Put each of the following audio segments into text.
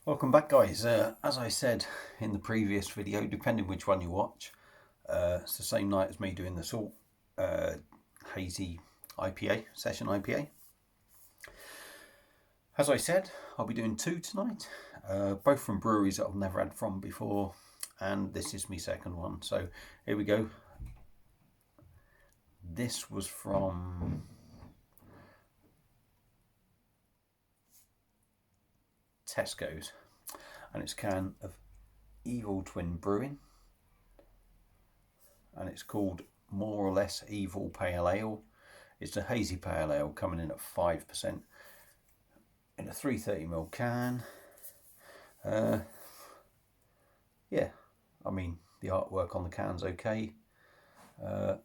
Welcome back, guys. As I said in the previous video, depending which one you watch, it's the same night as me doing the Salt Hazy IPA, Session IPA. As I said, I'll be doing two tonight, both from breweries that I've never had from before, and this is my second one. So here we go. This was from Tesco's, and it's a can of Evil Twin Brewing, and it's called More or Less Evil Pale Ale. It's a hazy pale ale coming in at 5% in a 330ml can. Yeah, I mean, the artwork on the can's okay. I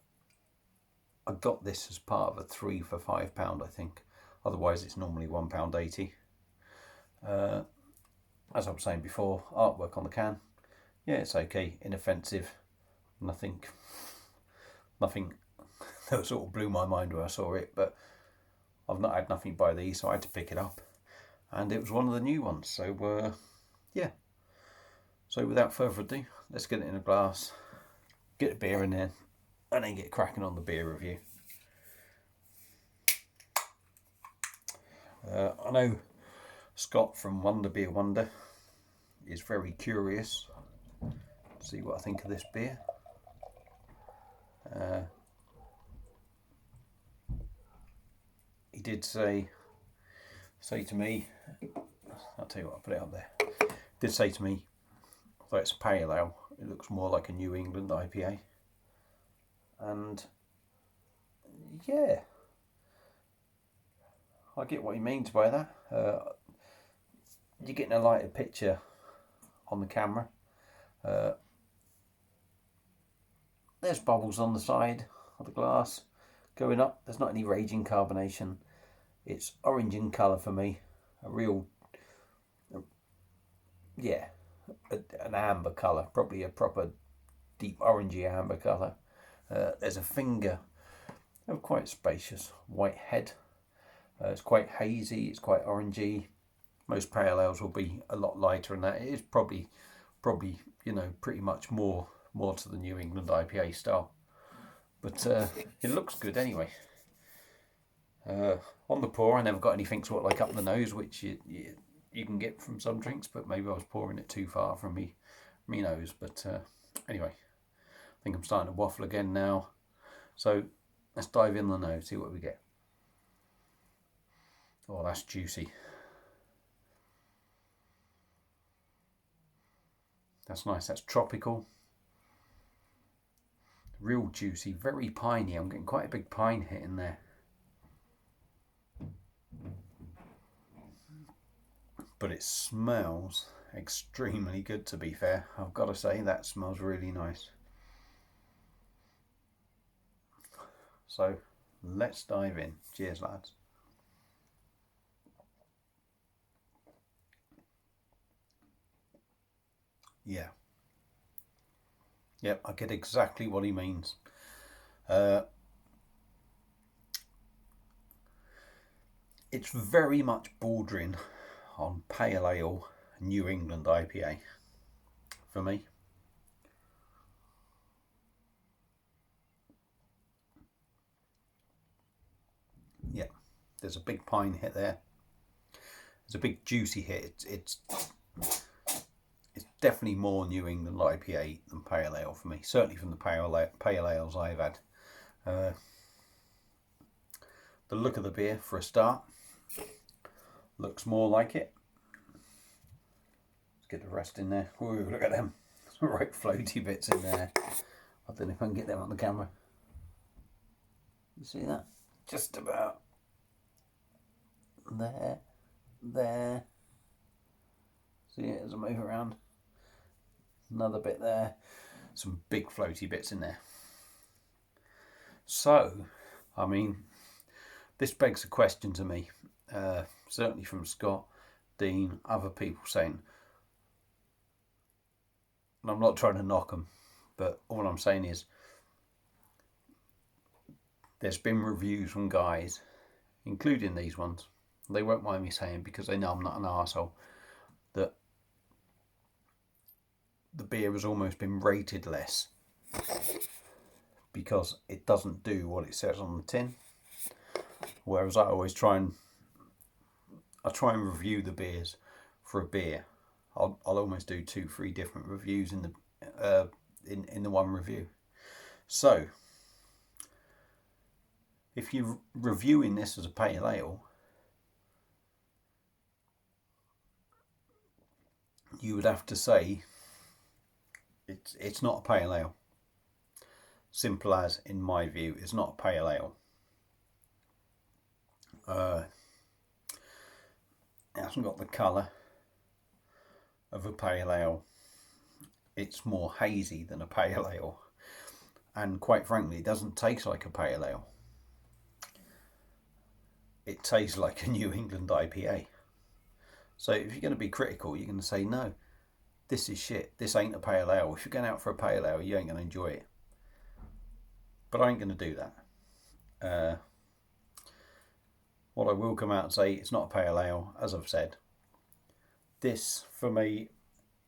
got this as part of a 3 for £5, I think. Otherwise, it's normally £1.80. As I was saying before, artwork on the can, yeah, it's okay, inoffensive, nothing that sort of blew my mind when I saw it, but I've not had nothing by these, so I had to pick it up, and it was one of the new ones. So yeah, so without further ado, let's get it in a glass, get a beer in there, and then get cracking on the beer review. I know Scott from Wonder Beer Wonder is very curious to see what I think of this beer. He did say to me, I'll tell you what, I'll put it up there. Did say to me, although it's a pale ale, it looks more like a New England IPA. And yeah, I get what he means by that. You're getting a lighter picture on the camera. There's bubbles on the side of the glass going up. There's not any raging carbonation. It's orange in colour for me. An amber colour, probably a proper deep orangey amber colour. There's a finger of quite spacious white head. It's quite hazy, it's quite orangey. Most pale ales will be a lot lighter than that. It is probably pretty much more to the New England IPA style. But it looks good anyway. On the pour, I never got anything sort of like up the nose, which you can get from some drinks, but maybe I was pouring it too far from me nose. But anyway, I think I'm starting to waffle again now. So let's dive in the nose, see what we get. Oh, that's juicy. That's nice, that's tropical. Real juicy, very piney. I'm getting quite a big pine hit in there. But it smells extremely good, to be fair. I've got to say, that smells really nice. So let's dive in. Cheers, lads. Yeah. Yep, I get exactly what he means. It's very much bordering on pale ale New England IPA for me. Yeah, there's a big pine hit there. There's a big juicy hit. It's definitely more New England IPA than pale ale for me. Certainly from the pale ales I've had. The look of the beer, for a start, looks more like it. Let's get the rest in there. Ooh, look at them. Some right floaty bits in there. I don't know if I can get them on the camera. You see that? Just about there. See it as I move around. Another bit there. Some big floaty bits in there. So, I mean, this begs a question to me. Certainly from Scott, Dean, other people saying, and I'm not trying to knock them, but all I'm saying is there's been reviews from guys, including these ones, they won't mind me saying because they know I'm not an arsehole, that the beer has almost been rated less because it doesn't do what it says on the tin. Whereas I always try and review the beers for a beer. I'll almost do 2-3 different reviews in the one review. So if you're reviewing this as a pale ale, you would have to say it's not a pale ale. Simple as, in my view, it's not a pale ale. It hasn't got the colour of a pale ale. It's more hazy than a pale ale, and quite frankly, it doesn't taste like a pale ale. It tastes like a New England IPA. So if you're going to be critical, you're going to say, no, this is shit, this ain't a pale ale. If you're going out for a pale ale, you ain't going to enjoy it. But I ain't going to do that. What I will come out and say, it's not a pale ale, as I've said. This, for me,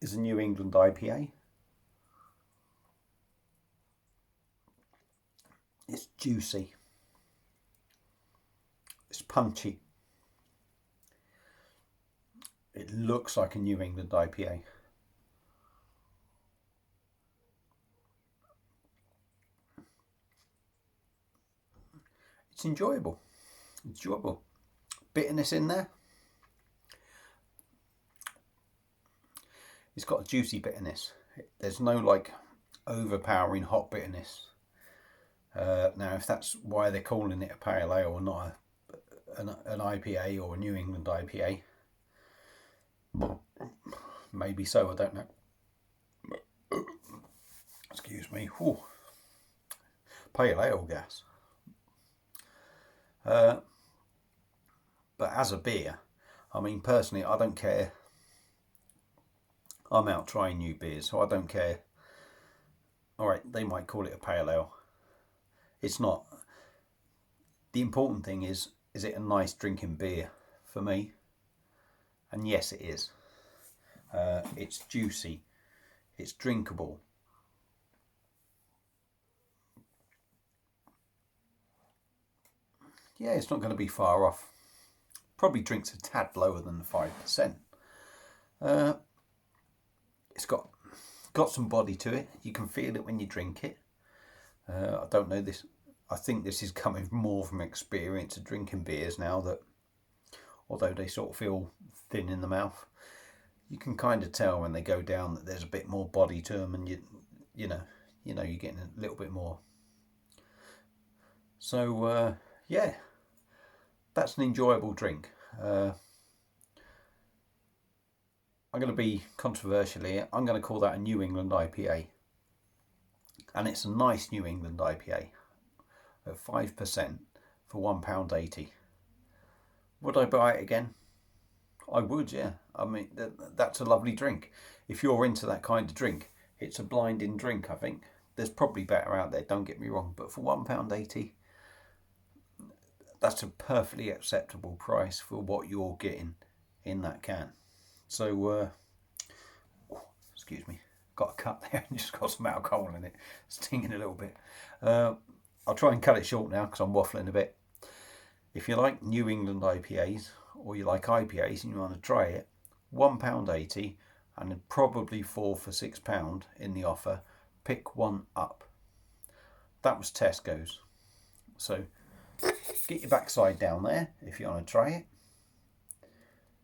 is a New England IPA. It's juicy. It's punchy. It looks like a New England IPA. It's enjoyable. Enjoyable. Bitterness in there. It's got a juicy bitterness. There's no like overpowering hot bitterness. Now, if that's why they're calling it a pale ale or not an IPA or a New England IPA, maybe so, I don't know. Excuse me. Whew. Pale ale gas. But as a beer, I mean, personally, I don't care. I'm out trying new beers, so I don't care. Alright, they might call it a pale ale. It's not. The important thing is it a nice drinking beer for me? And yes, it is. It's juicy. It's drinkable. Yeah, it's not going to be far off. Probably drinks a tad lower than the 5%. It's got some body to it. You can feel it when you drink it. I don't know this. I think this is coming more from experience of drinking beers now, that although they sort of feel thin in the mouth, you can kind of tell when they go down that there's a bit more body to them, and you know you're getting a little bit more. So yeah, that's an enjoyable drink. I'm going to be controversial here. I'm going to call that a New England IPA. And it's a nice New England IPA at 5% for £1.80. Would I buy it again? I would, yeah. I mean, that's a lovely drink. If you're into that kind of drink, it's a blinding drink, I think. There's probably better out there, don't get me wrong. But for £1.80, that's a perfectly acceptable price for what you're getting in that can. So, excuse me, got a cut there and just got some alcohol in it, stinging a little bit. I'll try and cut it short now because I'm waffling a bit. If you like New England IPAs or you like IPAs and you want to try it, £1.80 and probably 4 for £6 in the offer. Pick one up. That was Tesco's. So get your backside down there if you want to try it,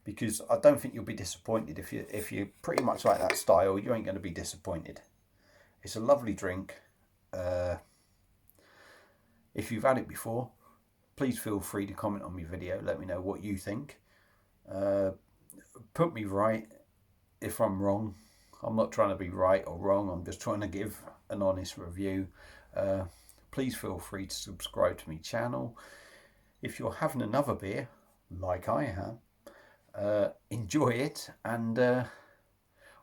because I don't think you'll be disappointed. If you pretty much like that style, you ain't going to be disappointed. It's a lovely drink. If you've had it before, please feel free to comment on my video. Let me know what you think. Put me right if I'm wrong. I'm not trying to be right or wrong. I'm just trying to give an honest review. Please feel free to subscribe to my channel. If you're having another beer, like I am, enjoy it, and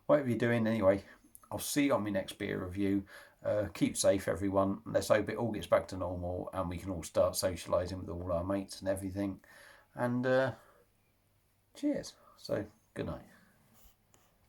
whatever you're doing anyway, I'll see you on my next beer review. Keep safe, everyone. Let's hope it all gets back to normal and we can all start socialising with all our mates and everything. And cheers. So, good night.